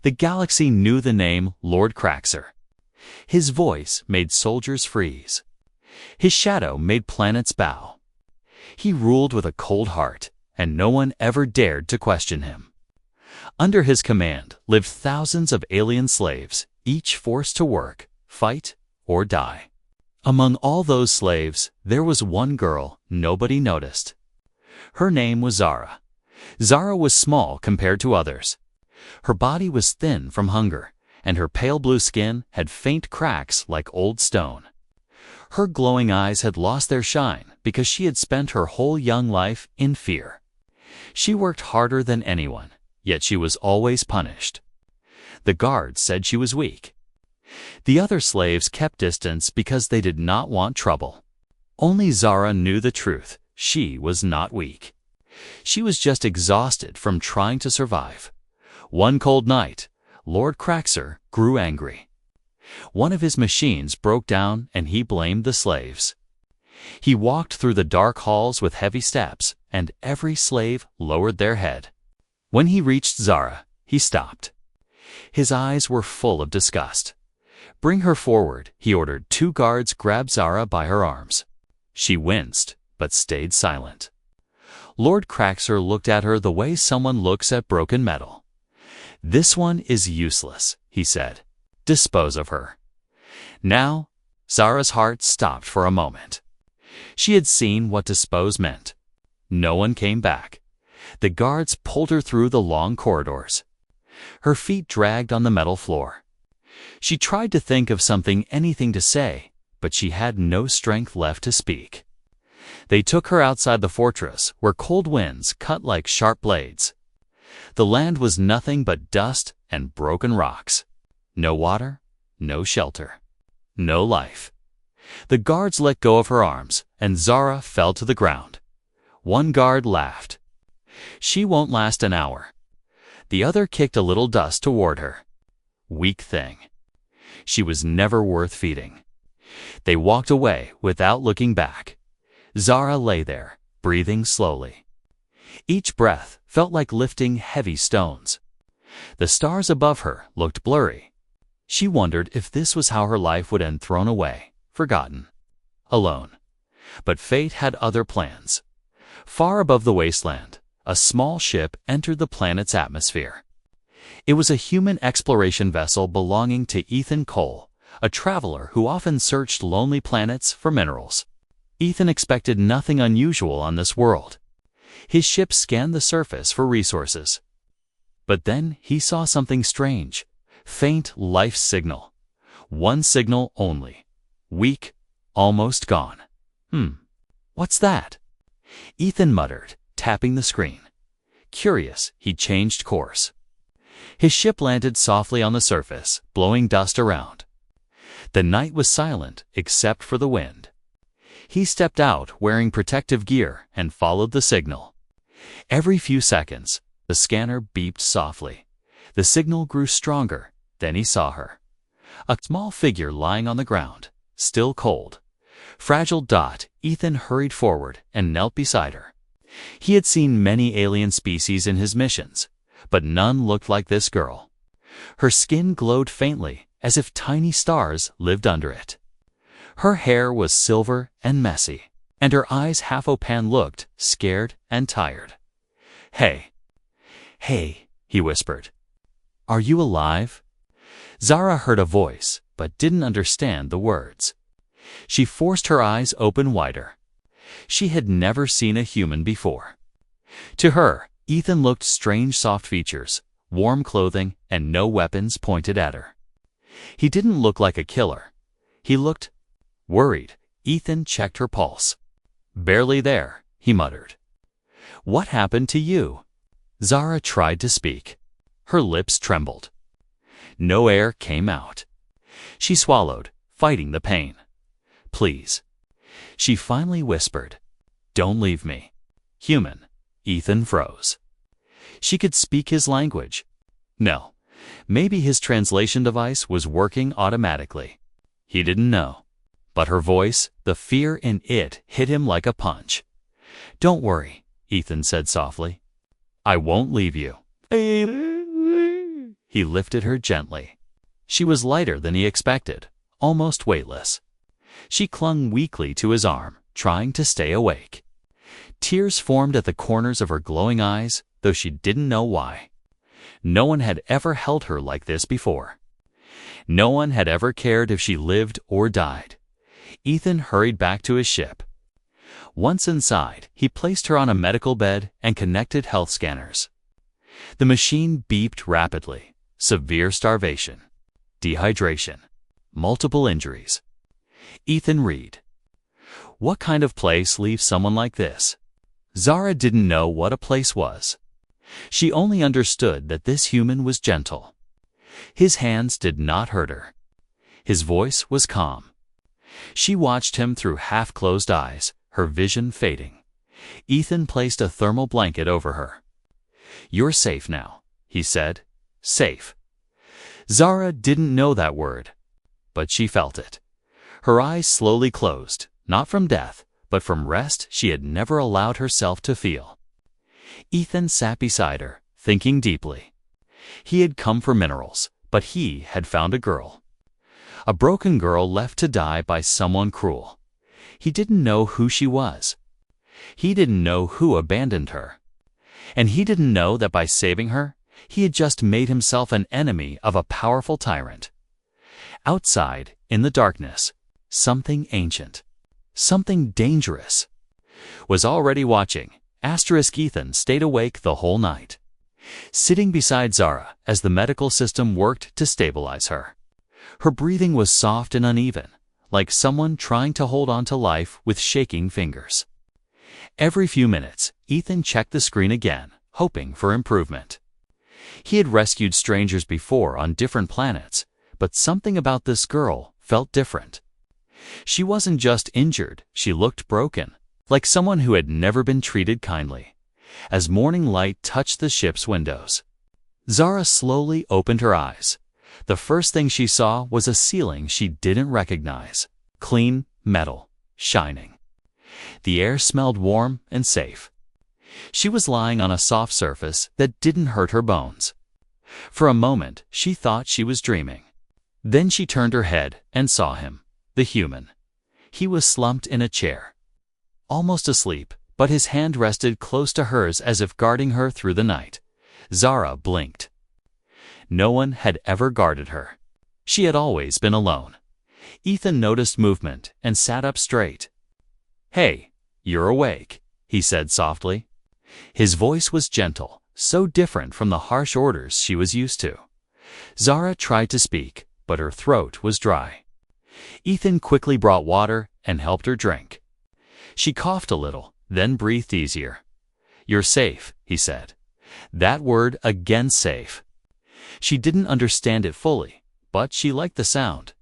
The galaxy knew the name Lord Craxer. His voice made soldiers freeze. His shadow made planets bow. He ruled with a cold heart, and no one ever dared to question him. Under his command lived thousands of alien slaves, each forced to work, fight, or die. Among all those slaves, there was one girl nobody noticed. Her name was Zara. Zara was small compared to others. Her body was thin from hunger, and her pale blue skin had faint cracks like old stone. Her glowing eyes had lost their shine because she had spent her whole young life in fear. She worked harder than anyone, yet she was always punished. The guards said she was weak. The other slaves kept distance because they did not want trouble. Only Zara knew the truth. She was not weak. She was just exhausted from trying to survive. One cold night, Lord Craxer grew angry. One of his machines broke down and he blamed the slaves. He walked through the dark halls with heavy steps, and every slave lowered their head. When he reached Zara, he stopped. His eyes were full of disgust. "Bring her forward," he ordered. 2 guards grabbed Zara by her arms. She winced, but stayed silent. Lord Craxer looked at her the way someone looks at broken metal. "This one is useless," he said. "Dispose of her." Now, Zara's heart stopped for a moment. She had seen what dispose meant. No one came back. The guards pulled her through the long corridors. Her feet dragged on the metal floor. She tried to think of anything to say, but she had no strength left to speak. They took her outside the fortress, where cold winds cut like sharp blades. The land was nothing but dust and broken rocks. No water, no shelter, no life. The guards let go of her arms, and Zara fell to the ground. One guard laughed. "She won't last an hour." The other kicked a little dust toward her. Weak thing. She was never worth feeding. They walked away without looking back. Zara lay there, breathing slowly. Each breath felt like lifting heavy stones. The stars above her looked blurry. She wondered if this was how her life would end, thrown away, forgotten, alone. But fate had other plans. Far above the wasteland, a small ship entered the planet's atmosphere. It was a human exploration vessel belonging to Ethan Cole, a traveler who often searched lonely planets for minerals. Ethan expected nothing unusual on this world. His ship scanned the surface for resources. But then he saw something strange. Faint life signal. One signal only. Weak, almost gone. What's that?" Ethan muttered, tapping the screen. Curious, he changed course. His ship landed softly on the surface, blowing dust around. The night was silent except for the wind. He stepped out wearing protective gear and followed the signal. Every few seconds, the scanner beeped softly. The signal grew stronger. Then he saw her. A small figure lying on the ground, still cold. Fragile Dot, Ethan hurried forward and knelt beside her. He had seen many alien species in his missions, but none looked like this girl. Her skin glowed faintly, as if tiny stars lived under it. Her hair was silver and messy, and her eyes half open looked scared and tired. Hey, he whispered. "Are you alive?" Zara heard a voice, but didn't understand the words. She forced her eyes open wider. She had never seen a human before. To her, Ethan looked strange soft features, warm clothing, and no weapons pointed at her. He didn't look like a killer. He looked worried. Ethan checked her pulse. "Barely there," he muttered. "What happened to you?" Zara tried to speak. Her lips trembled. No air came out. She swallowed, fighting the pain. "Please." She finally whispered, "Don't leave me." "Human." Ethan froze. She could speak his language. No, maybe his translation device was working automatically. He didn't know. But her voice, the fear in it, hit him like a punch. "Don't worry," Ethan said softly. "I won't leave you." He He lifted her gently. She was lighter than he expected, almost weightless. She clung weakly to his arm, trying to stay awake. Tears formed at the corners of her glowing eyes, though she didn't know why. No one had ever held her like this before. No one had ever cared if she lived or died. Ethan hurried back to his ship. Once inside, he placed her on a medical bed and connected health scanners. The machine beeped rapidly. Severe starvation, dehydration, multiple injuries. Ethan read. What kind of place leaves someone like this? Zara didn't know what a place was. She only understood that this human was gentle. His hands did not hurt her. His voice was calm. She watched him through half-closed eyes, her vision fading. Ethan placed a thermal blanket over her. You're safe now, he said. Safe. Zara didn't know that word, but she felt it. Her eyes slowly closed, not from death, but from rest she had never allowed herself to feel. Ethan sat beside her, thinking deeply. He had come for minerals, but he had found a girl. A broken girl left to die by someone cruel. He didn't know who she was. He didn't know who abandoned her. And he didn't know that by saving her, he had just made himself an enemy of a powerful tyrant. Outside, in the darkness, something ancient, something dangerous, was already watching. Ethan stayed awake the whole night, sitting beside Zara as the medical system worked to stabilize her. Her breathing was soft and uneven, like someone trying to hold on to life with shaking fingers. Every few minutes, Ethan checked the screen again, hoping for improvement. He had rescued strangers before on different planets, but something about this girl felt different. She wasn't just injured, she looked broken, like someone who had never been treated kindly. As morning light touched the ship's windows, Zara slowly opened her eyes. The first thing she saw was a ceiling she didn't recognize. Clean, metal, shining. The air smelled warm and safe. She was lying on a soft surface that didn't hurt her bones. For a moment, she thought she was dreaming. Then she turned her head and saw him, the human. He was slumped in a chair, almost asleep, but his hand rested close to hers as if guarding her through the night. Zara blinked. No one had ever guarded her. She had always been alone. Ethan noticed movement and sat up straight. Hey, you're awake, he said softly. His voice was gentle, so different from the harsh orders she was used to. Zara tried to speak, but her throat was dry. Ethan quickly brought water and helped her drink. She coughed a little, then breathed easier. You're safe, he said. That word again, safe. She didn't understand it fully, but she liked the sound.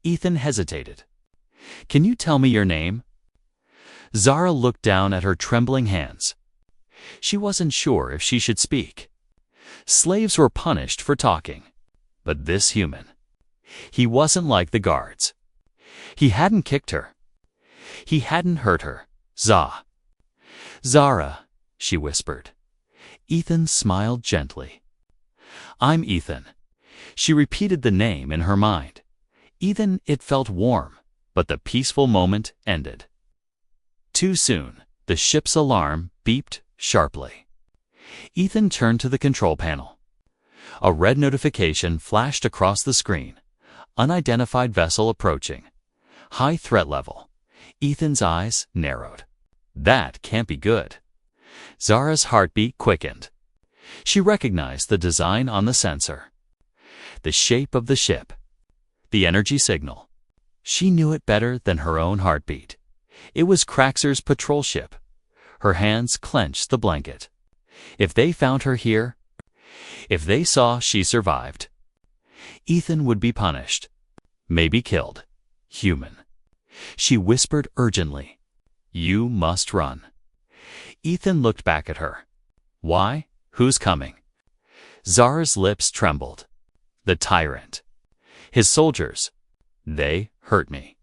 Ethan hesitated. Can you tell me your name? Zara looked down at her trembling hands. She wasn't sure if she should speak. Slaves were punished for talking. But this human, he wasn't like the guards. He hadn't kicked her. He hadn't hurt her. Zara, she whispered. Ethan smiled gently. I'm Ethan. She repeated the name in her mind. Ethan, it felt warm, but the peaceful moment ended. Too soon, the ship's alarm beeped sharply. Ethan turned to the control panel. A red notification flashed across the screen. Unidentified vessel approaching. High threat level. Ethan's eyes narrowed. That can't be good. Zara's heartbeat quickened. She recognized the design on the sensor. The shape of the ship. The energy signal. She knew it better than her own heartbeat. It was Craxer's patrol ship. Her hands clenched the blanket. If they found her here, if they saw she survived, Ethan would be punished. Maybe killed. Human. She whispered urgently. You must run. Ethan looked back at her. Why? Who's coming? Zara's lips trembled. The Tyrant. His soldiers. They hurt me.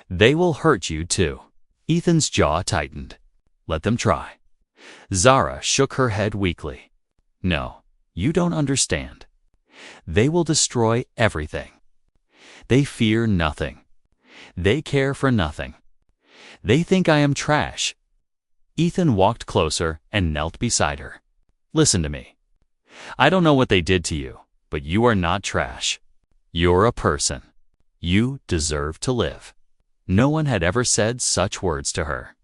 They will hurt you too. Ethan's jaw tightened. Let them try. Zara shook her head weakly. No, you don't understand. They will destroy everything. They fear nothing. They care for nothing. They think I am trash. Ethan walked closer and knelt beside her. Listen to me. I don't know what they did to you, but you are not trash. You're a person. You deserve to live. No one had ever said such words to her.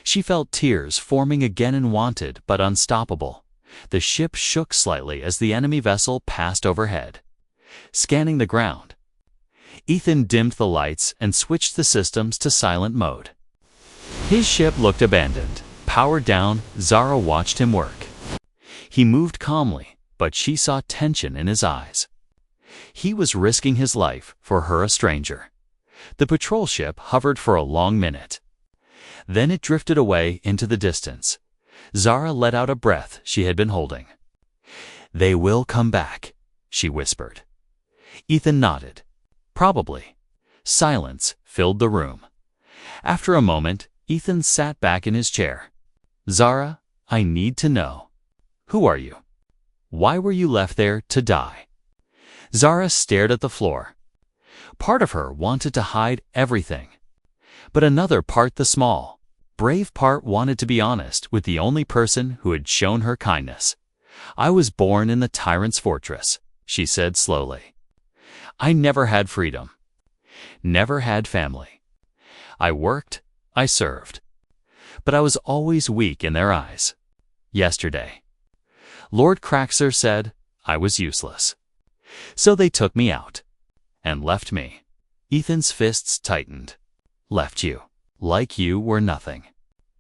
She felt tears forming again and wanted, but unstoppable. The ship shook slightly as the enemy vessel passed overhead, scanning the ground. Ethan dimmed the lights and switched the systems to silent mode. His ship looked abandoned. Powered down, Zara watched him work. He moved calmly, but she saw tension in his eyes. He was risking his life for her, a stranger. The patrol ship hovered for a long minute. Then it drifted away into the distance. Zara let out a breath she had been holding. "They will come back," she whispered. Ethan nodded. Probably. Silence filled the room. After a moment, Ethan sat back in his chair. "Zara, I need to know. Who are you? Why were you left there to die?" Zara stared at the floor. Part of her wanted to hide everything. But another part, the small, brave part, wanted to be honest with the only person who had shown her kindness. "I was born in the Tyrant's fortress," she said slowly. "I never had freedom. Never had family. I worked, I served. But I was always weak in their eyes. Yesterday, Lord Craxer said I was useless. So they took me out and left me." Ethan's fists tightened. "Left you, like you were nothing."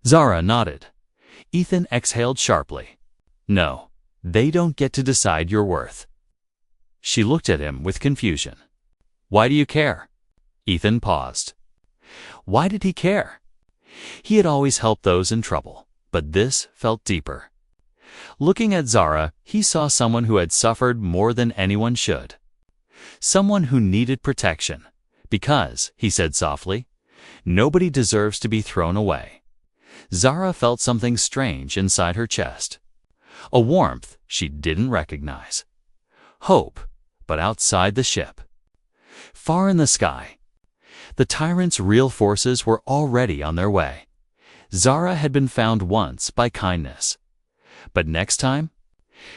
Zara nodded. Ethan exhaled sharply. "No, they don't get to decide your worth." She looked at him with confusion. "Why do you care?" Ethan paused. Why did he care? He had always helped those in trouble, but this felt deeper. Looking at Zara, he saw someone who had suffered more than anyone should. Someone who needed protection. Because, he said softly, nobody deserves to be thrown away. Zara felt something strange inside her chest. A warmth she didn't recognize. Hope, but outside the ship. Far in the sky. The Tyrant's real forces were already on their way. Zara had been found once by kindness. But next time,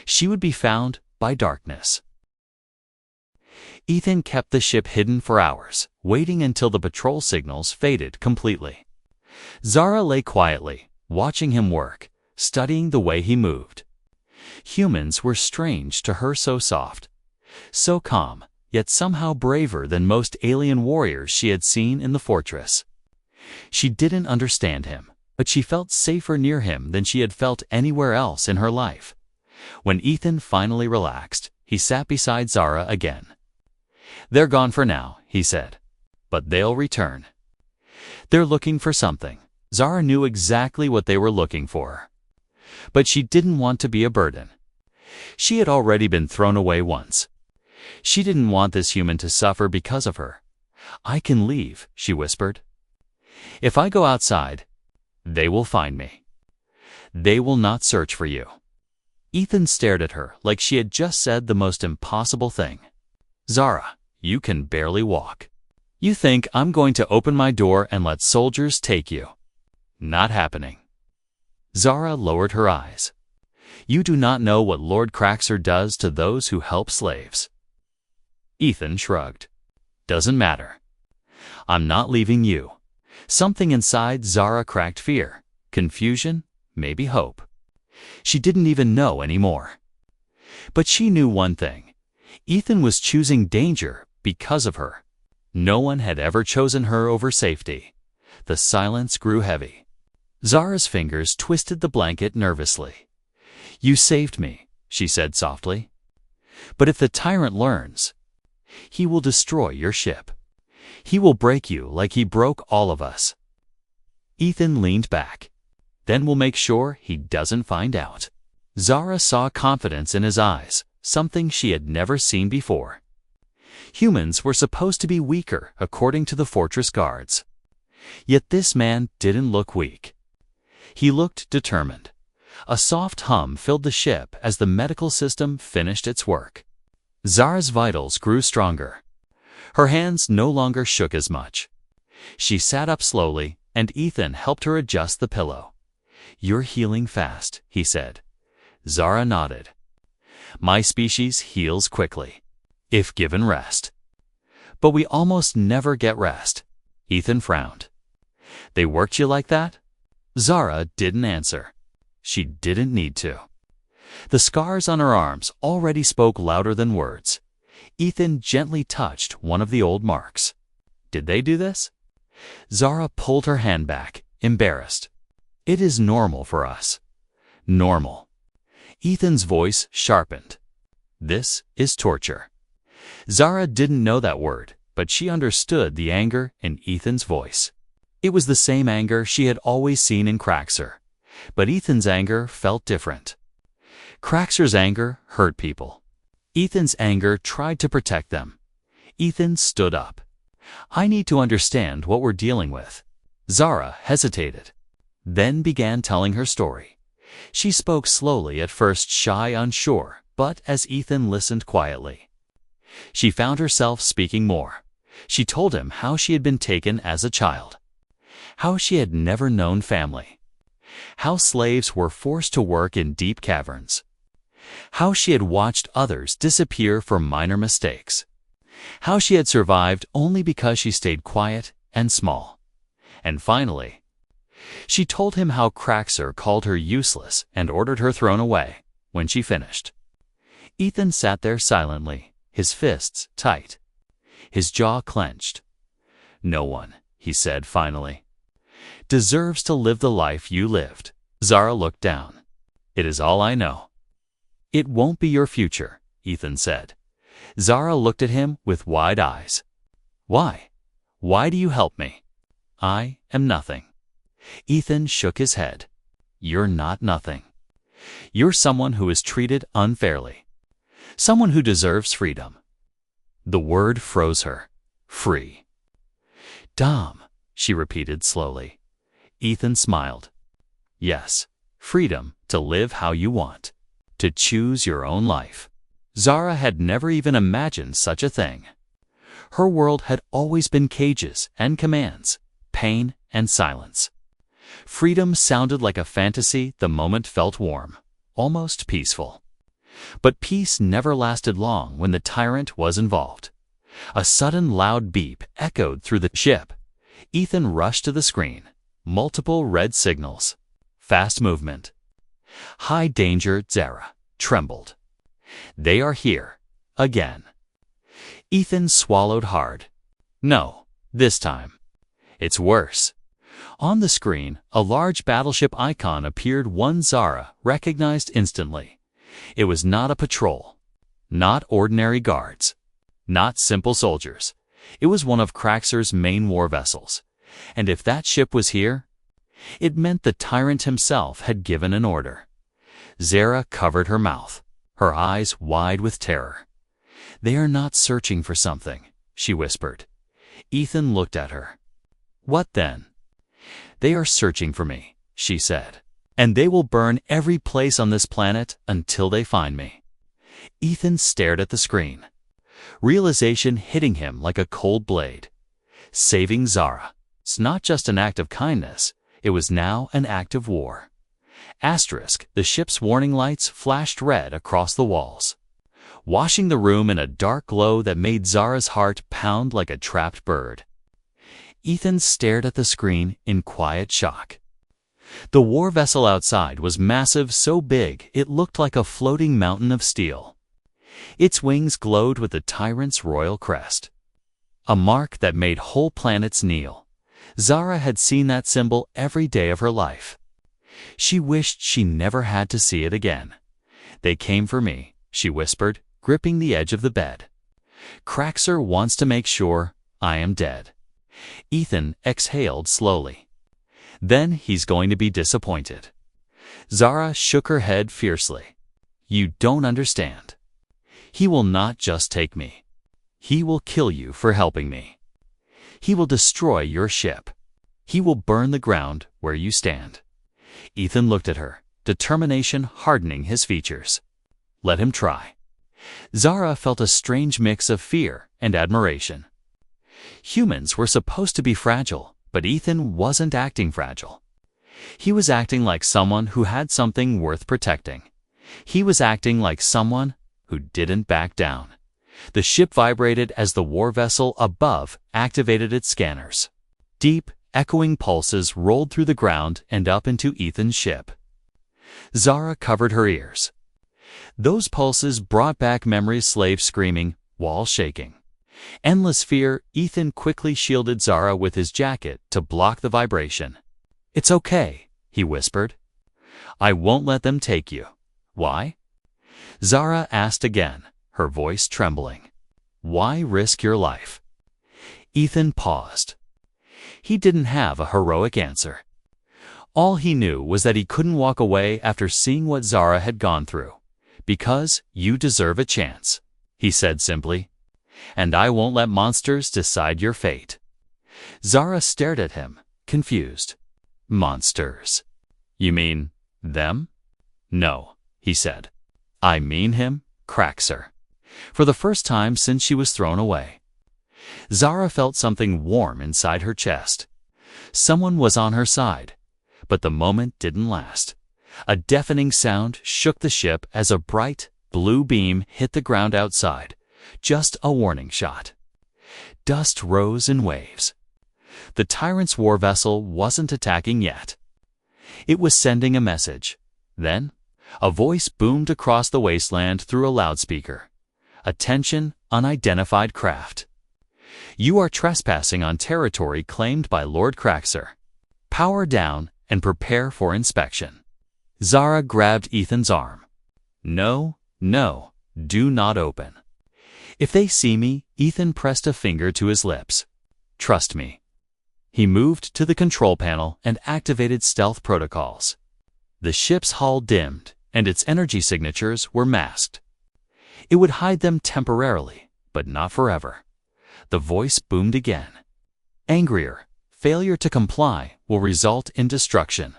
she would be found by darkness. Ethan kept the ship hidden for hours, waiting until the patrol signals faded completely. Zara lay quietly, watching him work, studying the way he moved. Humans were strange to her, so soft, so calm, yet somehow braver than most alien warriors she had seen in the fortress. She didn't understand him, but she felt safer near him than she had felt anywhere else in her life. When Ethan finally relaxed, he sat beside Zara again. "They're gone for now," he said, "but they'll return. They're looking for something." Zara knew exactly what they were looking for. But she didn't want to be a burden. She had already been thrown away once. She didn't want this human to suffer because of her. "I can leave," she whispered. "If I go outside, they will find me. They will not search for you." Ethan stared at her like she had just said the most impossible thing. "Zara, you can barely walk. You think I'm going to open my door and let soldiers take you? Not happening." Zara lowered her eyes. "You do not know what Lord Craxer does to those who help slaves." Ethan shrugged. "Doesn't matter. I'm not leaving you." Something inside Zara cracked fear, confusion, maybe hope. She didn't even know anymore. But she knew one thing. Ethan was choosing danger because of her. No one had ever chosen her over safety. The silence grew heavy. Zara's fingers twisted the blanket nervously. "You saved me," she said softly. "But if the Tyrant learns, he will destroy your ship. He will break you like he broke all of us." Ethan leaned back. "Then we'll make sure he doesn't find out." Zara saw confidence in his eyes, something she had never seen before. Humans were supposed to be weaker according to the fortress guards. Yet this man didn't look weak. He looked determined. A soft hum filled the ship as the medical system finished its work. Zara's vitals grew stronger. Her hands no longer shook as much. She sat up slowly, and Ethan helped her adjust the pillow. "You're healing fast," he said. Zara nodded. "My species heals quickly, if given rest." "But we almost never get rest." Ethan frowned. "They worked you like that?" Zara didn't answer. She didn't need to. The scars on her arms already spoke louder than words. Ethan gently touched one of the old marks. "Did they do this?" Zara pulled her hand back, embarrassed. "It is normal for us." "Normal." Ethan's voice sharpened. "This is torture." Zara didn't know that word, but she understood the anger in Ethan's voice. It was the same anger she had always seen in Craxer, but Ethan's anger felt different. Craxer's anger hurt people. Ethan's anger tried to protect them. Ethan stood up. "I need to understand what we're dealing with." Zara hesitated, then began telling her story. She spoke slowly, at first shy, unsure, but as Ethan listened quietly, she found herself speaking more. She told him how she had been taken as a child, how she had never known family, how slaves were forced to work in deep caverns, how she had watched others disappear for minor mistakes, how she had survived only because she stayed quiet and small. And finally, she told him how Craxer called her useless and ordered her thrown away when she finished. Ethan sat there silently, his fists tight, his jaw clenched. "No one," he said finally, "deserves to live the life you lived." Zara looked down. "It is all I know." "It won't be your future," Ethan said. Zara looked at him with wide eyes. "Why? Why do you help me?" "I am nothing." Ethan shook his head. "You're not nothing. You're someone who is treated unfairly. Someone who deserves freedom." The word froze her. Free. "Dom," she repeated slowly. Ethan smiled. "Yes, freedom to live how you want, to choose your own life." Zara had never even imagined such a thing. Her world had always been cages and commands, pain and silence. Freedom sounded like a fantasy the moment felt warm, almost peaceful. But peace never lasted long when the Tyrant was involved. A sudden loud beep echoed through the ship. Ethan rushed to the screen. Multiple red signals. Fast movement. High danger. Zara trembled. "They are here. Again." Ethan swallowed hard. "No, this time. It's worse." On the screen, a large battleship icon appeared. One Zara recognized instantly. It was not a patrol, not ordinary guards, not simple soldiers. It was one of Craxer's main war vessels. And if that ship was here, it meant the Tyrant himself had given an order. Zara covered her mouth, her eyes wide with terror. "They are not searching for something," she whispered. Ethan looked at her. "What then?" "They are searching for me," she said. "And they will burn every place on this planet until they find me." Ethan stared at the screen, realization hitting him like a cold blade. Saving Zara. It's not just an act of kindness, it was now an act of war. The ship's warning lights flashed red across the walls, washing the room in a dark glow that made Zara's heart pound like a trapped bird. Ethan stared at the screen in quiet shock. The war vessel outside was massive, so big it looked like a floating mountain of steel. Its wings glowed with the Tyrant's royal crest, a mark that made whole planets kneel. Zara had seen that symbol every day of her life. She wished she never had to see it again. "They came for me," she whispered, gripping the edge of the bed. "Craxer wants to make sure I am dead." Ethan exhaled slowly. "Then he's going to be disappointed." Zara shook her head fiercely. "You don't understand. He will not just take me. He will kill you for helping me. He will destroy your ship. He will burn the ground where you stand." Ethan looked at her, determination hardening his features. "Let him try. Zara felt a strange mix of fear and admiration. Humans were supposed to be fragile, but Ethan wasn't acting fragile. He was acting like someone who had something worth protecting. He was acting like someone who didn't back down. The ship vibrated as the war vessel above activated its scanners. Deep, echoing pulses rolled through the ground and up into Ethan's ship. Zara covered her ears. Those pulses brought back memories, slaves screaming, walls shaking. Endless fear. Ethan quickly shielded Zara with his jacket to block the vibration. "It's okay," he whispered. "I won't let them take you." "Why?" Zara asked again, her voice trembling. "Why risk your life?" Ethan paused. He didn't have a heroic answer. All he knew was that he couldn't walk away after seeing what Zara had gone through. "Because you deserve a chance," he said simply. "And I won't let monsters decide your fate." Zara stared at him, confused. "Monsters? You mean them?" "No," he said. "I mean him, Craxer." For the first time since she was thrown away. Zara felt something warm inside her chest. Someone was on her side. But the moment didn't last. A deafening sound shook the ship as a bright, blue beam hit the ground outside. Just a warning shot. Dust rose in waves. The Tyrant's war vessel wasn't attacking yet. It was sending a message. Then, a voice boomed across the wasteland through a loudspeaker. "Attention, unidentified craft. You are trespassing on territory claimed by Lord Craxer. Power down and prepare for inspection." Zara grabbed Ethan's arm. "No, no, do not open." "If they see me," Ethan pressed a finger to his lips. "Trust me." He moved to the control panel and activated stealth protocols. The ship's hull dimmed, and its energy signatures were masked. It would hide them temporarily, but not forever. The voice boomed again. "Angrier, failure to comply will result in destruction."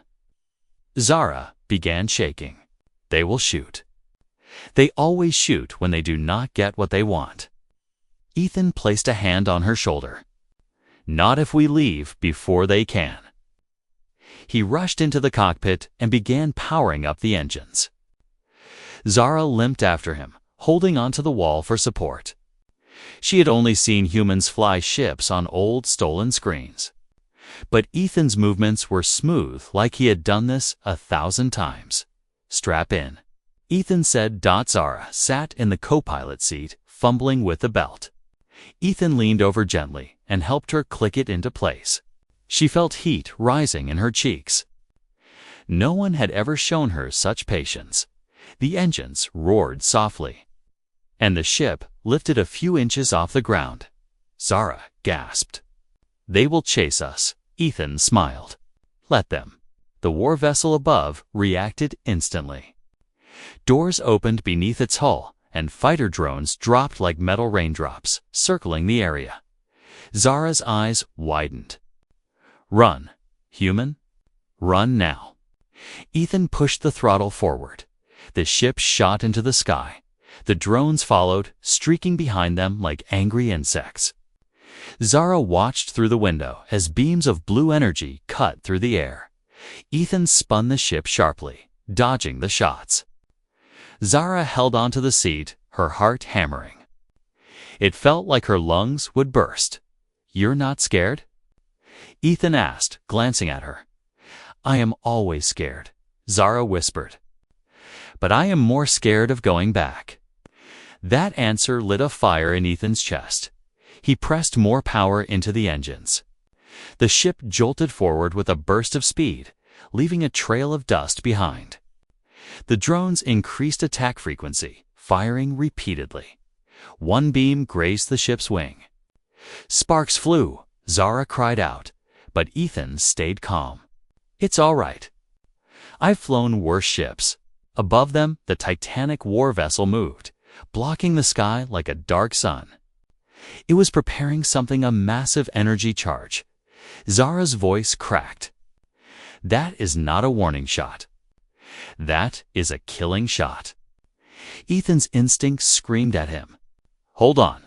Zara began shaking. "They will shoot. They always shoot when they do not get what they want." Ethan placed a hand on her shoulder. "Not if we leave before they can." He rushed into the cockpit and began powering up the engines. Zara limped after him, holding onto the wall for support. She had only seen humans fly ships on old stolen screens. But Ethan's movements were smooth, like he had done this 1,000 times. "Strap in," Ethan said. Zara sat in the co-pilot seat, fumbling with the belt. Ethan leaned over gently and helped her click it into place. She felt heat rising in her cheeks. No one had ever shown her such patience. The engines roared softly, and the ship lifted a few inches off the ground. Zara gasped. "They will chase us," Ethan smiled. "Let them." The war vessel above reacted instantly. Doors opened beneath its hull, and fighter drones dropped like metal raindrops, circling the area. Zara's eyes widened. "Run, human. Run now." Ethan pushed the throttle forward. The ship shot into the sky. The drones followed, streaking behind them like angry insects. Zara watched through the window as beams of blue energy cut through the air. Ethan spun the ship sharply, dodging the shots. Zara held onto the seat, her heart hammering. It felt like her lungs would burst. "You're not scared?" Ethan asked, glancing at her. "I am always scared," Zara whispered. "But I am more scared of going back." That answer lit a fire in Ethan's chest. He pressed more power into the engines. The ship jolted forward with a burst of speed, leaving a trail of dust behind. The drones increased attack frequency, firing repeatedly. One beam grazed the ship's wing. Sparks flew, Zara cried out, but Ethan stayed calm. "It's all right. I've flown worse ships." Above them, the Titanic war vessel moved, blocking the sky like a dark sun. It was preparing something, a massive energy charge. Zara's voice cracked. "That is not a warning shot. That is a killing shot." Ethan's instinct screamed at him. Hold on.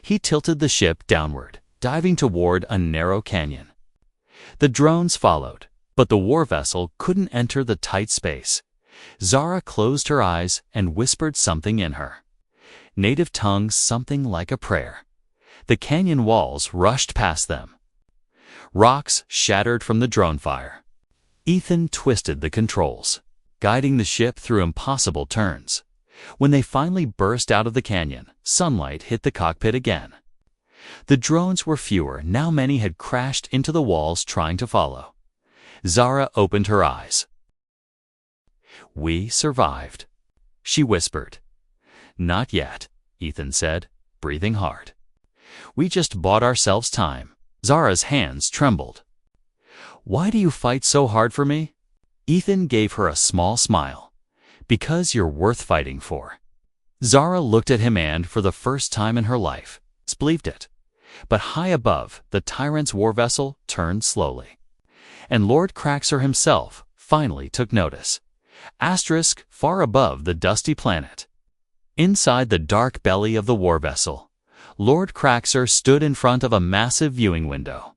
He tilted the ship downward, diving toward a narrow canyon. The drones followed, but the war vessel couldn't enter the tight space. Zara closed her eyes and whispered something in her native tongue, something like a prayer. The canyon walls rushed past them. Rocks shattered from the drone fire. Ethan twisted the controls, guiding the ship through impossible turns. When they finally burst out of the canyon, sunlight hit the cockpit again. The drones were fewer, now many had crashed into the walls trying to follow. Zara opened her eyes. We survived, she whispered. Not yet, Ethan said, breathing hard. We just bought ourselves time. Zara's hands trembled. Why do you fight so hard for me? Ethan gave her a small smile. Because you're worth fighting for. Zara looked at him and, for the first time in her life, believed it. But high above, the Tyrant's war vessel turned slowly. And Lord Craxer himself finally took notice. Asterisk far above the dusty planet. Inside the dark belly of the war vessel, Lord Craxer stood in front of a massive viewing window.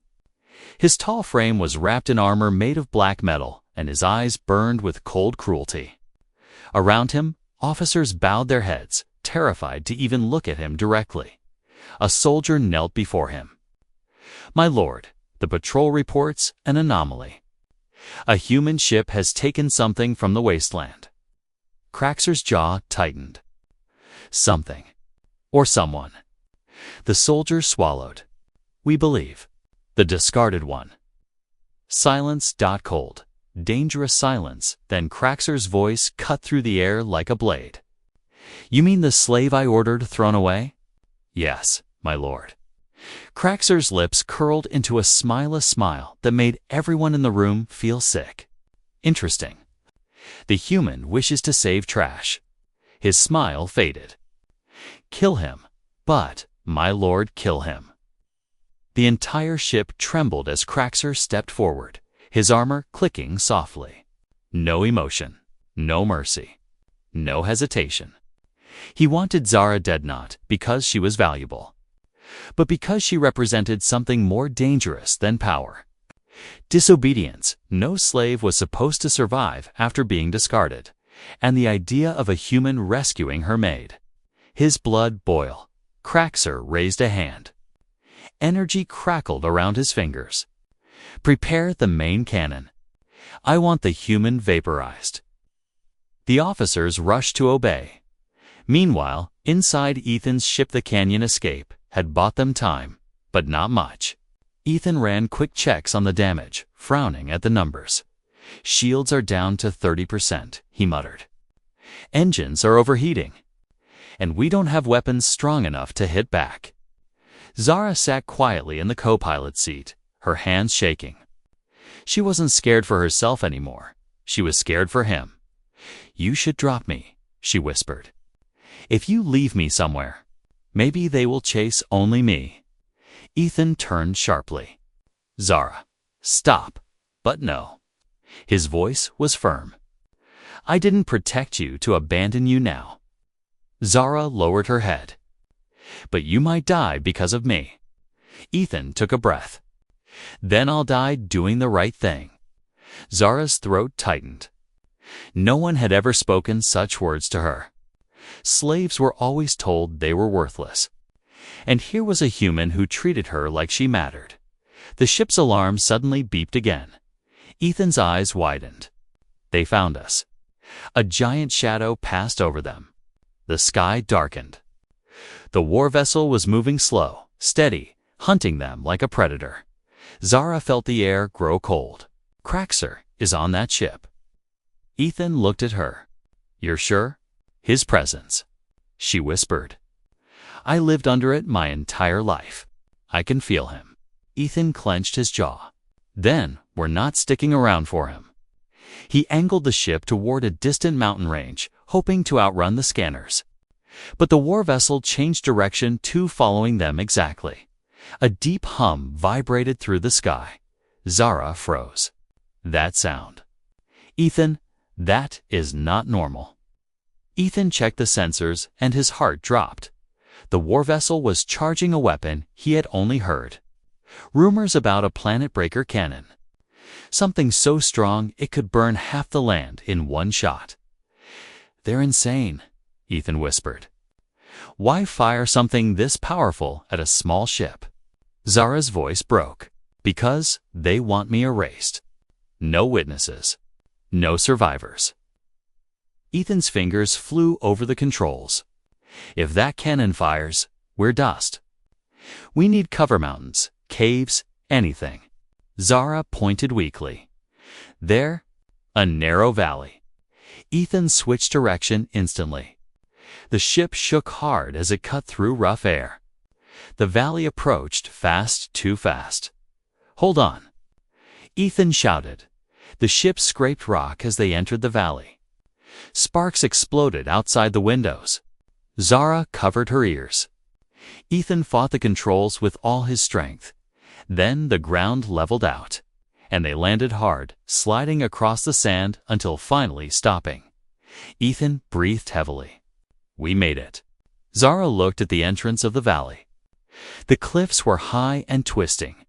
His tall frame was wrapped in armor made of black metal, and his eyes burned with cold cruelty. Around him, officers bowed their heads, terrified to even look at him directly. A soldier knelt before him. My lord, the patrol reports an anomaly. A human ship has taken something from the wasteland. Craxer's jaw tightened. Something. Or someone. The soldier swallowed. We believe. The discarded one. Silence. Cold. Dangerous silence. Then Craxer's voice cut through the air like a blade. You mean the slave I ordered thrown away? Yes, my lord. Craxer's lips curled into a smileless smile that made everyone in the room feel sick. Interesting. The human wishes to save trash. His smile faded. Kill him. But, my lord, kill him. The entire ship trembled as Craxer stepped forward, his armor clicking softly. No emotion. No mercy. No hesitation. He wanted Zara dead not because she was valuable, but because she represented something more dangerous than power. Disobedience. No slave was supposed to survive after being discarded, and the idea of a human rescuing her maid. His blood boiled. Craxer raised a hand. Energy crackled around his fingers. Prepare the main cannon. I want the human vaporized. The officers rushed to obey. Meanwhile, inside Ethan's ship the canyon escape had bought them time, but not much. Ethan ran quick checks on the damage, frowning at the numbers. Shields are down to 30%, he muttered. Engines are overheating. And we don't have weapons strong enough to hit back. Zara sat quietly in the co-pilot seat, her hands shaking. She wasn't scared for herself anymore. She was scared for him. You should drop me, she whispered. If you leave me somewhere, maybe they will chase only me. Ethan turned sharply. Zara, stop. But no. His voice was firm. I didn't protect you to abandon you now. Zara lowered her head. But you might die because of me. Ethan took a breath. Then I'll die doing the right thing. Zara's throat tightened. No one had ever spoken such words to her. Slaves were always told they were worthless. And here was a human who treated her like she mattered. The ship's alarm suddenly beeped again. Ethan's eyes widened. They found us. A giant shadow passed over them. The sky darkened. The war vessel was moving slow, steady, hunting them like a predator. Zara felt the air grow cold. Craxer is on that ship. Ethan looked at her. You're sure? His presence. She whispered. I lived under it my entire life. I can feel him. Ethan clenched his jaw. Then we're not sticking around for him. He angled the ship toward a distant mountain range, hoping to outrun the scanners. But the war vessel changed direction too, following them exactly. A deep hum vibrated through the sky. Zara froze. That sound. Ethan, that is not normal. Ethan checked the sensors and his heart dropped. The war vessel was charging a weapon he had only heard. Rumors about a planet-breaker cannon. Something so strong it could burn half the land in one shot. "They're insane," Ethan whispered. "Why fire something this powerful at a small ship?" Zara's voice broke. "Because they want me erased. No witnesses. No survivors." Ethan's fingers flew over the controls. "If that cannon fires, we're dust. We need cover mountains, caves, anything." Zara pointed weakly. "There, a narrow valley." Ethan switched direction instantly. The ship shook hard as it cut through rough air. The valley approached fast, too fast. "Hold on!" Ethan shouted. The ship scraped rock as they entered the valley. Sparks exploded outside the windows. Zara covered her ears. Ethan fought the controls with all his strength. Then the ground leveled out, and they landed hard, sliding across the sand until finally stopping. Ethan breathed heavily. "We made it." Zara looked at the entrance of the valley. The cliffs were high and twisting.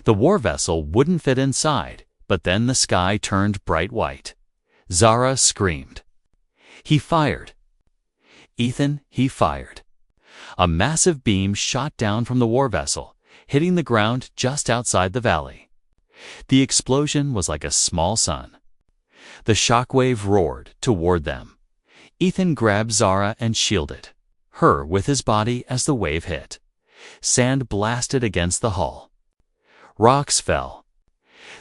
The war vessel wouldn't fit inside, but then the sky turned bright white. Zara screamed. He fired. "Ethan," he fired. A massive beam shot down from the war vessel, hitting the ground just outside the valley. The explosion was like a small sun. The shockwave roared toward them. Ethan grabbed Zara and shielded her with his body as the wave hit. Sand blasted against the hull. Rocks fell.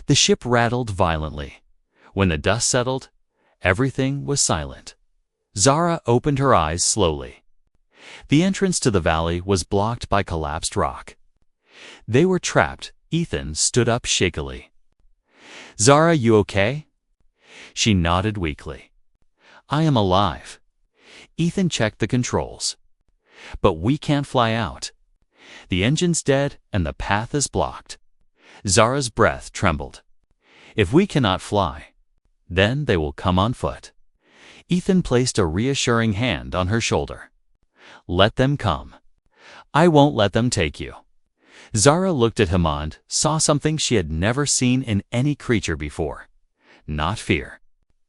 The ship rattled violently. When the dust settled, everything was silent. Zara opened her eyes slowly. The entrance to the valley was blocked by collapsed rock. They were trapped. Ethan stood up shakily. "Zara, you okay?" She nodded weakly. "I am alive." Ethan checked the controls. "But we can't fly out. The engine's dead and the path is blocked." Zara's breath trembled. "If we cannot fly, then they will come on foot." Ethan placed a reassuring hand on her shoulder. "Let them come. I won't let them take you." Zara looked at Hammond, saw something she had never seen in any creature before. Not fear.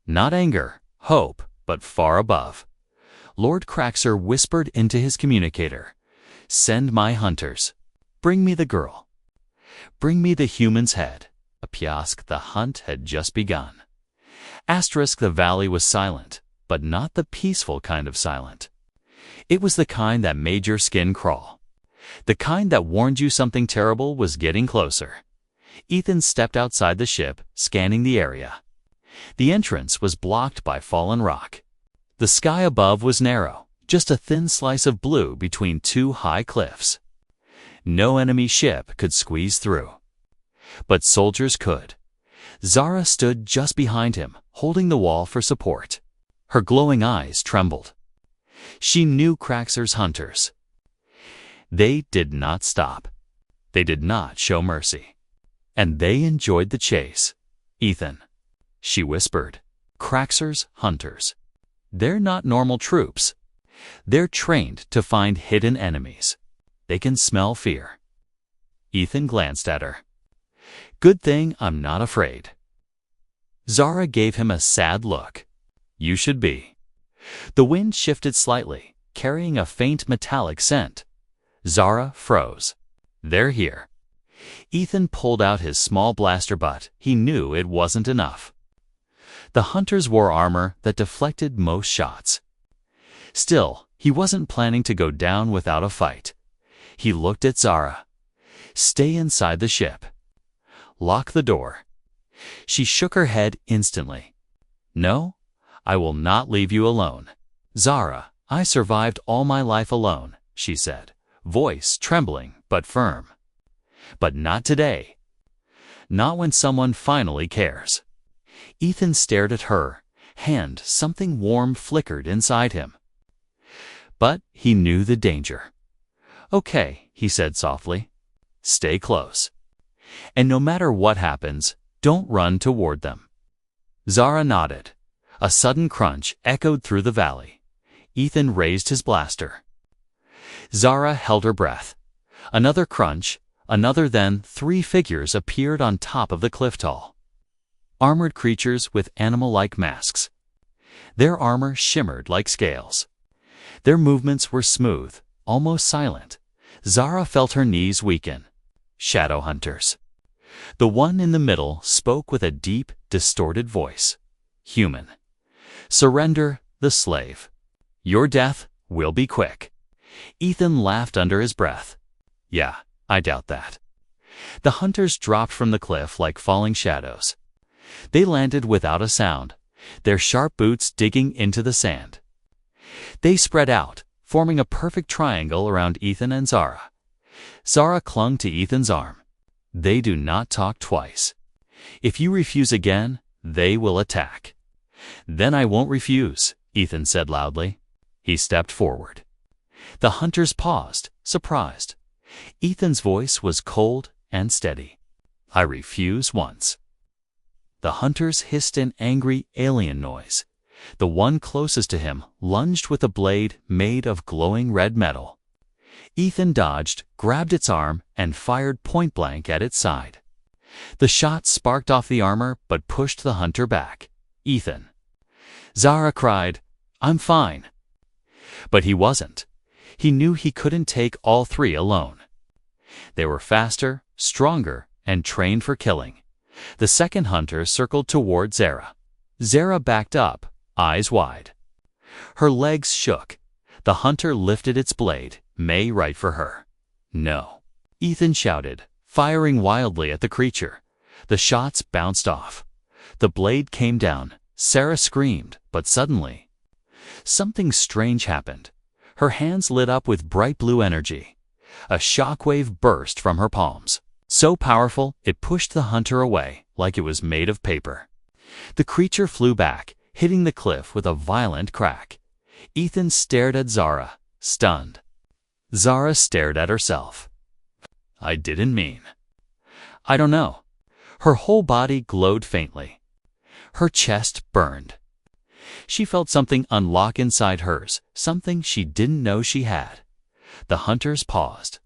Not anger, hope, but far above. Lord Craxer whispered into his communicator, "Send my hunters. Bring me the girl. Bring me the human's head." Piask, the hunt had just begun. Asterisk, the valley was silent, but not the peaceful kind of silent. It was the kind that made your skin crawl. The kind that warned you something terrible was getting closer. Ethan stepped outside the ship, scanning the area. The entrance was blocked by fallen rock. The sky above was narrow, just a thin slice of blue between two high cliffs. No enemy ship could squeeze through. But soldiers could. Zara stood just behind him, holding the wall for support. Her glowing eyes trembled. She knew Craxer's hunters. They did not stop. They did not show mercy. And they enjoyed the chase. "Ethan," she whispered, "Craxer's hunters. They're not normal troops. They're trained to find hidden enemies. They can smell fear." Ethan glanced at her. "Good thing I'm not afraid." Zara gave him a sad look. "You should be." The wind shifted slightly, carrying a faint metallic scent. Zara froze. "They're here." Ethan pulled out his small blaster, but he knew it wasn't enough. The hunters wore armor that deflected most shots. Still, he wasn't planning to go down without a fight. He looked at Zara. "Stay inside the ship. Lock the door." She shook her head instantly. "No, I will not leave you alone." "Zara, I survived all my life alone," she said, voice trembling but firm. "But not today. Not when someone finally cares." Ethan stared at her, and something warm flickered inside him. But he knew the danger. "Okay," he said softly. "Stay close. And no matter what happens, don't run toward them." Zara nodded. A sudden crunch echoed through the valley. Ethan raised his blaster. Zara held her breath. Another crunch, another, then 3 figures appeared on top of the cliff tall. Armored creatures with animal-like masks. Their armor shimmered like scales. Their movements were smooth, almost silent. Zara felt her knees weaken. Shadow hunters. The one in the middle spoke with a deep, distorted voice. Human. Surrender the slave. Your death will be quick. Ethan laughed under his breath. Yeah, I doubt that. The hunters dropped from the cliff like falling shadows. They landed without a sound, their sharp boots digging into the sand. They spread out, forming a perfect triangle around Ethan and Zara. Zara clung to Ethan's arm. They do not talk twice. If you refuse again, they will attack. Then I won't refuse, Ethan said loudly. He stepped forward. The hunters paused, surprised. Ethan's voice was cold and steady. I refuse once. The hunters hissed an angry alien noise. The one closest to him lunged with a blade made of glowing red metal. Ethan dodged, grabbed its arm, and fired point-blank at its side. The shot sparked off the armor but pushed the hunter back. Ethan. Zara cried, I'm fine. But he wasn't. He knew he couldn't take all 3 alone. They were faster, stronger, and trained for killing. The second hunter circled toward Zara. Zara backed up, eyes wide. Her legs shook. The hunter lifted its blade, right for her. No. Ethan shouted, firing wildly at the creature. The shots bounced off. The blade came down. Zara screamed, but suddenly, something strange happened. Her hands lit up with bright blue energy. A shockwave burst from her palms. So powerful, it pushed the hunter away like it was made of paper. The creature flew back, hitting the cliff with a violent crack. Ethan stared at Zara, stunned. Zara stared at herself. I didn't mean. I don't know. Her whole body glowed faintly. Her chest burned. She felt something unlock inside hers, something she didn't know she had. The hunters paused.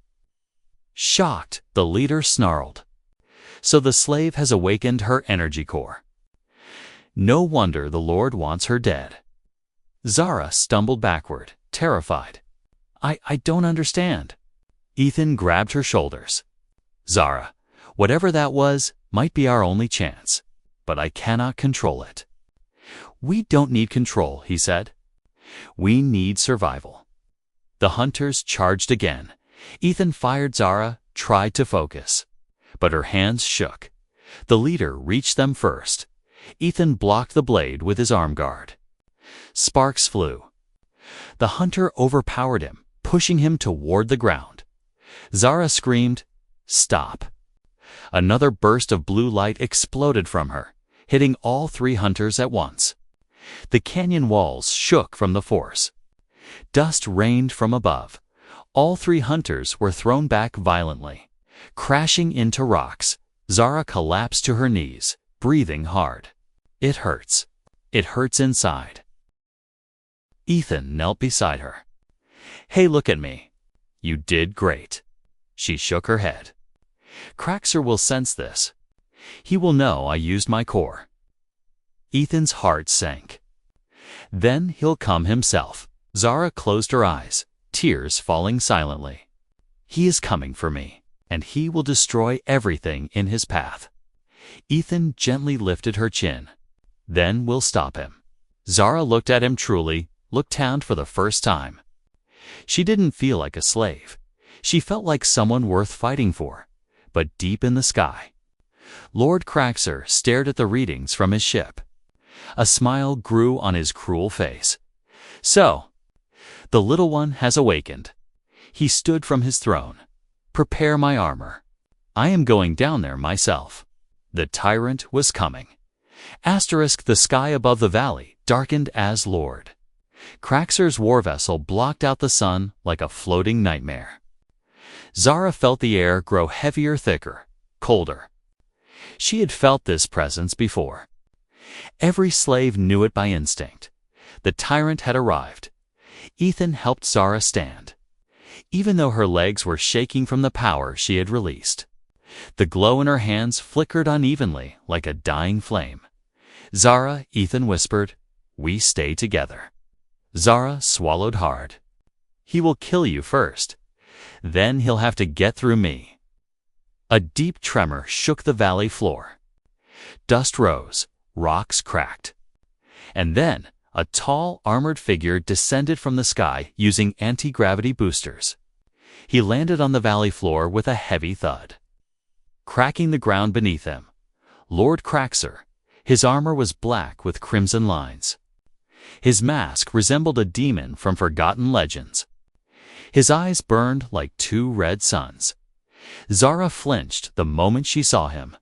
Shocked, the leader snarled. So the slave has awakened her energy core. No wonder the Lord wants her dead. Zara stumbled backward, terrified. I don't understand. Ethan grabbed her shoulders. Zara, whatever that was, might be our only chance, but I cannot control it. We don't need control, he said. We need survival. The hunters charged again. Ethan fired. Zara tried to focus, but her hands shook. The leader reached them first. Ethan blocked the blade with his arm guard. Sparks flew. The hunter overpowered him, pushing him toward the ground. Zara screamed, Stop! Another burst of blue light exploded from her, hitting all 3 hunters at once. The canyon walls shook from the force. Dust rained from above. All 3 hunters were thrown back violently. Crashing into rocks, Zara collapsed to her knees, breathing hard. It hurts. It hurts inside. Ethan knelt beside her. Hey, look at me. You did great. She shook her head. Craxer will sense this. He will know I used my core. Ethan's heart sank. Then he'll come himself. Zara closed her eyes, tears falling silently. He is coming for me, and he will destroy everything in his path. Ethan gently lifted her chin. Then we'll stop him. Zara looked at him truly, looked tanned for the first time. She didn't feel like a slave. She felt like someone worth fighting for, but deep in the sky. Lord Craxer stared at the readings from his ship. A smile grew on his cruel face. So, the little one has awakened. He stood from his throne. Prepare my armor. I am going down there myself. The tyrant was coming. The sky above the valley darkened as Lord Craxer's war vessel blocked out the sun like a floating nightmare. Zara felt the air grow heavier, thicker, colder. She had felt this presence before. Every slave knew it by instinct. The tyrant had arrived. Ethan helped Zara stand, even though her legs were shaking from the power she had released. The glow in her hands flickered unevenly like a dying flame. "Zara," Ethan whispered, "we stay together." Zara swallowed hard. "He will kill you first. Then he'll have to get through me." A deep tremor shook the valley floor. Dust rose, rocks cracked. And then a tall, armored figure descended from the sky using anti-gravity boosters. He landed on the valley floor with a heavy thud, cracking the ground beneath him. Lord Craxer. His armor was black with crimson lines. His mask resembled a demon from forgotten legends. His eyes burned like two red suns. Zara flinched the moment she saw him.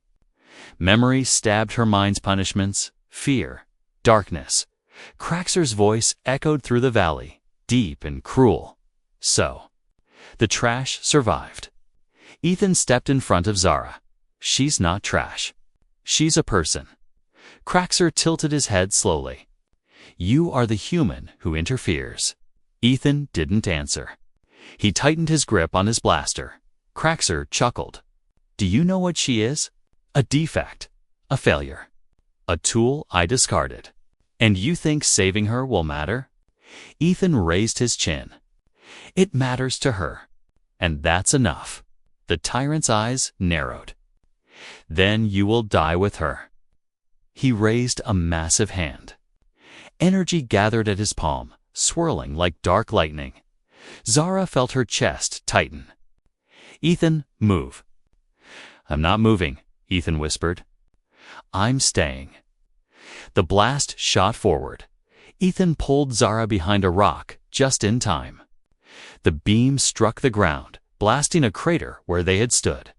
Memory stabbed her mind's punishments, fear, darkness. Craxer's voice echoed through the valley, deep and cruel. So, the trash survived. Ethan stepped in front of Zara. "She's not trash. She's a person." Craxer tilted his head slowly. "You are the human who interferes." Ethan didn't answer. He tightened his grip on his blaster. Craxer chuckled. "Do you know what she is? A defect. A failure. A tool I discarded. And you think saving her will matter?" Ethan raised his chin. "It matters to her. And that's enough." The tyrant's eyes narrowed. "Then you will die with her." He raised a massive hand. Energy gathered at his palm, swirling like dark lightning. Zara felt her chest tighten. "Ethan, move." "I'm not moving," Ethan whispered. "I'm staying." The blast shot forward. Ethan pulled Zara behind a rock just in time. The beam struck the ground, blasting a crater where they had stood.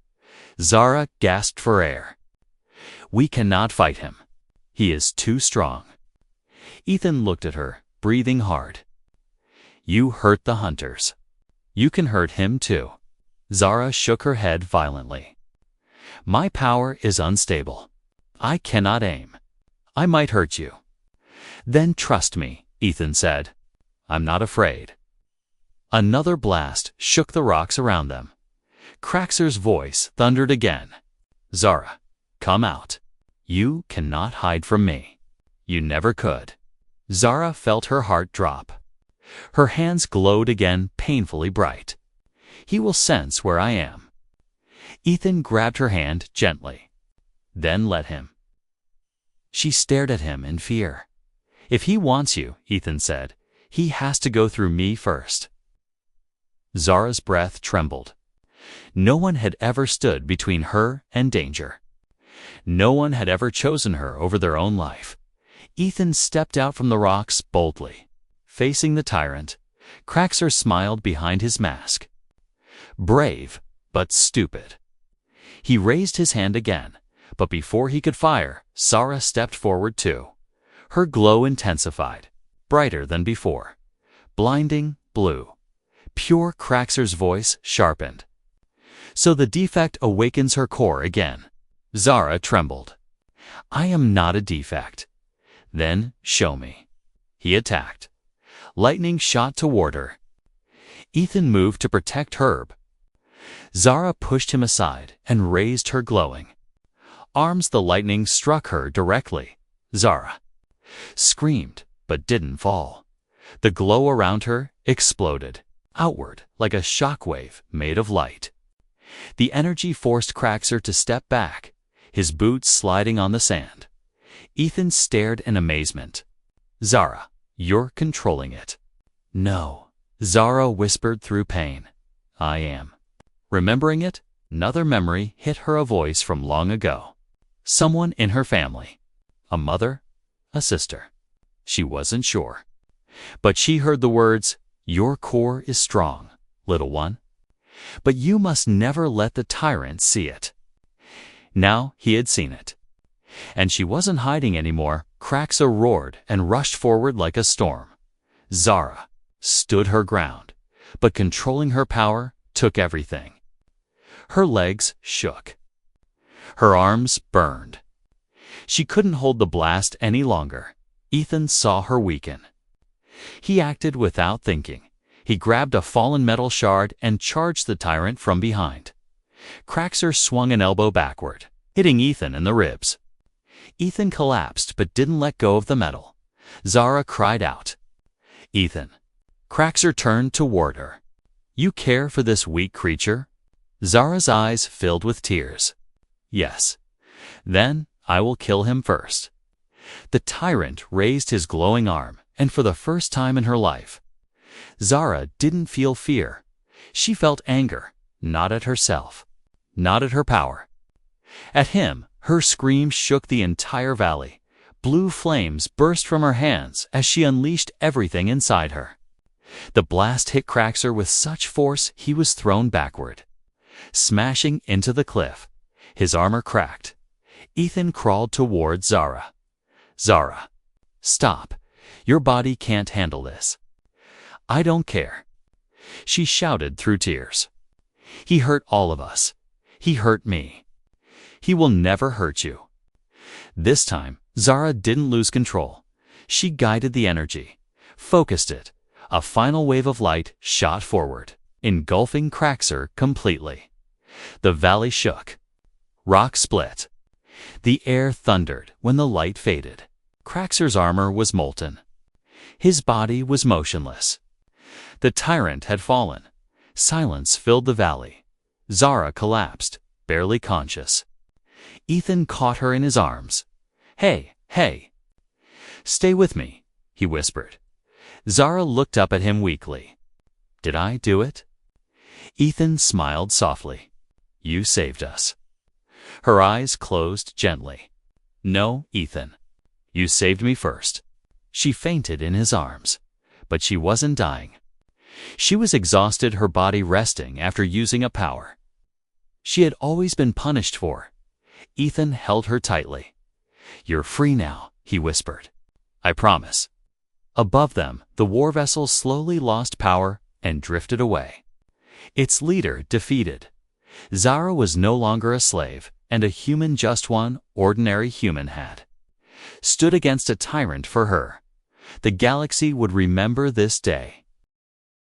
Zara gasped for air. "We cannot fight him. He is too strong." Ethan looked at her, breathing hard. "You hurt the hunters. You can hurt him too." Zara shook her head violently. "My power is unstable. I cannot aim. I might hurt you." "Then trust me," Ethan said. "I'm not afraid." Another blast shook the rocks around them. Craxer's voice thundered again. "Zara, come out. You cannot hide from me. You never could." Zara felt her heart drop. Her hands glowed again, painfully bright. "He will sense where I am." Ethan grabbed her hand gently, then let him. She stared at him in fear. "If he wants you," Ethan said, "he has to go through me first." Zara's breath trembled. No one had ever stood between her and danger. No one had ever chosen her over their own life. Ethan stepped out from the rocks boldly. Facing the tyrant, Craxer smiled behind his mask. Brave, but stupid. He raised his hand again, but before he could fire, Zara stepped forward too. Her glow intensified, brighter than before. Blinding blue. Pure Craxer's voice sharpened. "So the defect awakens her core again." Zara trembled. "I am not a defect." "Then show me." He attacked. Lightning shot toward her. Ethan moved to protect Herb. Zara pushed him aside and raised her glowing arms. The lightning struck her directly. Zara screamed, but didn't fall. The glow around her exploded, outward like a shockwave made of light. The energy forced Craxer to step back, his boots sliding on the sand. Ethan stared in amazement. "Zara, you're controlling it." "No," Zara whispered through pain. "I am." Remembering it, another memory hit her, a voice from long ago. Someone in her family. A mother? A sister? She wasn't sure. But she heard the words, "Your core is strong, little one. But you must never let the tyrant see it." Now he had seen it. And she wasn't hiding anymore. Craxer roared and rushed forward like a storm. Zara stood her ground, but controlling her power took everything. Her legs shook. Her arms burned. She couldn't hold the blast any longer. Ethan saw her weaken. He acted without thinking. He grabbed a fallen metal shard and charged the Tyrant from behind. Craxer swung an elbow backward, hitting Ethan in the ribs. Ethan collapsed but didn't let go of the metal. Zara cried out, "Ethan!" Craxer turned toward her. "You care for this weak creature?" Zara's eyes filled with tears. "Yes." "Then I will kill him first." The Tyrant raised his glowing arm, and for the first time in her life, Zara didn't feel fear. She felt anger, not at herself, not at her power. At him, her scream shook the entire valley. Blue flames burst from her hands as she unleashed everything inside her. The blast hit Craxer with such force he was thrown backward, smashing into the cliff. His armor cracked. Ethan crawled toward Zara. "Zara, stop. Your body can't handle this." "I don't care," she shouted through tears. "He hurt all of us. He hurt me. He will never hurt you." This time, Zara didn't lose control. She guided the energy, focused it. A final wave of light shot forward, engulfing Craxer completely. The valley shook. Rock split. The air thundered when the light faded. Craxer's armor was molten. His body was motionless. The Tyrant had fallen. Silence filled the valley. Zara collapsed, barely conscious. Ethan caught her in his arms. "Hey, hey!" "Stay with me," he whispered. Zara looked up at him weakly. "Did I do it?" Ethan smiled softly. "You saved us." Her eyes closed gently. "No, Ethan. You saved me first." She fainted in his arms, but she wasn't dying. She was exhausted, her body resting after using a power she had always been punished for. Ethan held her tightly. "You're free now," he whispered. "I promise." Above them, the war vessel slowly lost power and drifted away. Its leader defeated. Zara was no longer a slave, and a human, just one ordinary human, had stood against a tyrant for her. The galaxy would remember this day.